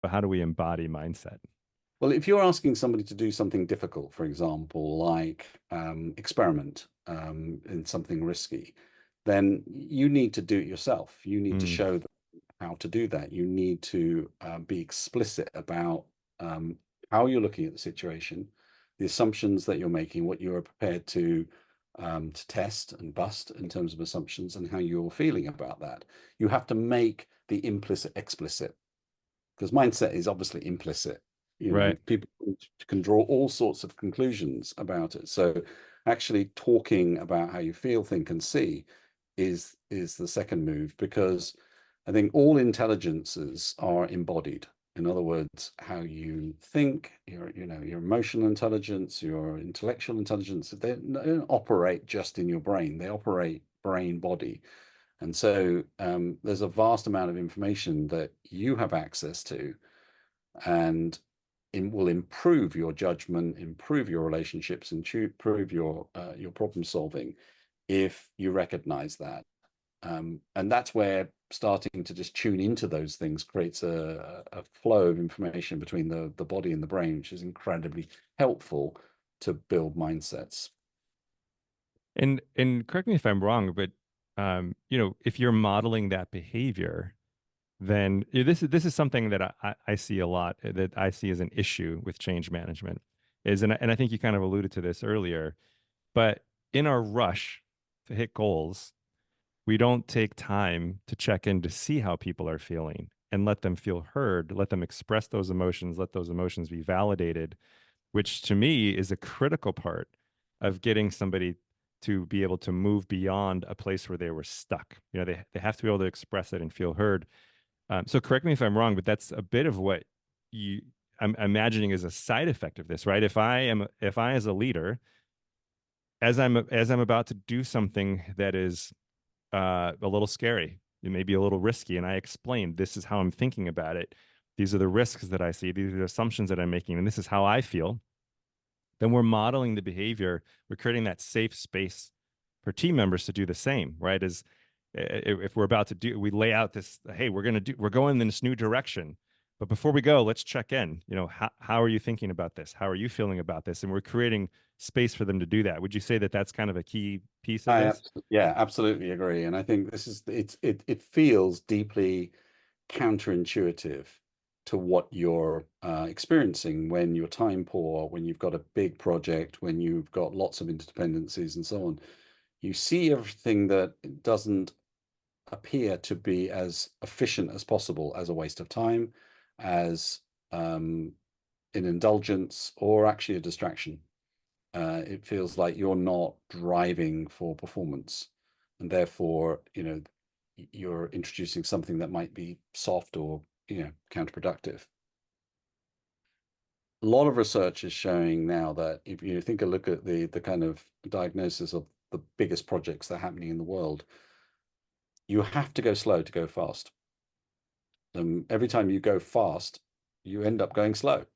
but how do we embody mindset? Well, if you're asking somebody to do something difficult, for example, like experiment in something risky, then you need to do it yourself. You need to Mm, show them how to do that. You need to be explicit about how you're looking at the situation, the assumptions that you're making, what you're prepared to test and bust in terms of assumptions, and how you're feeling about that. You have to make the implicit explicit because mindset is obviously implicit. You know, right. people can draw all sorts of conclusions about it. So actually talking about how you feel, think, and see is the second move because I think all intelligences are embodied. In other words, how you think, your emotional intelligence, your intellectual intelligence, they don't operate just in your brain. They operate brain body. And so there's a vast amount of information that you have access to, and it will improve your judgment, improve your relationships, and improve your problem solving if you recognize that. And that's where starting to just tune into those things creates a flow of information between the body and the brain, which is incredibly helpful to build mindsets. And correct me if I'm wrong, but if you're modeling that behavior, then this is something that I see a lot, that I see as an issue with change management is, and I think you kind of alluded to this earlier, but in our rush to hit goals, we don't take time to check in to see how people are feeling and let them feel heard, let them express those emotions, let those emotions be validated, which to me is a critical part of getting somebody to be able to move beyond a place where they were stuck. They have to be able to express it and feel heard. So correct me if I'm wrong, but that's a bit of what you I'm imagining is a side effect of this, right? If I as a leader, as I'm about to do something that is a little scary, it may be a little risky, and I explain this is how I'm thinking about it. These are the risks that I see. These are the assumptions that I'm making, and this is how I feel. Then we're modeling the behavior. We're creating that safe space for team members to do the same, right? As if we're about to do, we lay out this, hey, we're going in this new direction. But before we go, let's check in. How are you thinking about this? How are you feeling about this? And we're creating space for them to do that. Would you say that that's kind of a key piece of this? Yeah, absolutely agree. And I think this is it feels deeply counterintuitive to what you're experiencing when you're time poor, when you've got a big project, when you've got lots of interdependencies and so on. You see everything that doesn't appear to be as efficient as possible as a waste of time, as an indulgence, or actually a distraction. It feels like you're not driving for performance, and therefore, you're introducing something that might be soft or, counterproductive. A lot of research is showing now that if you think a look at the kind of diagnosis of the biggest projects that are happening in the world, you have to go slow to go fast. Every time you go fast, you end up going slow.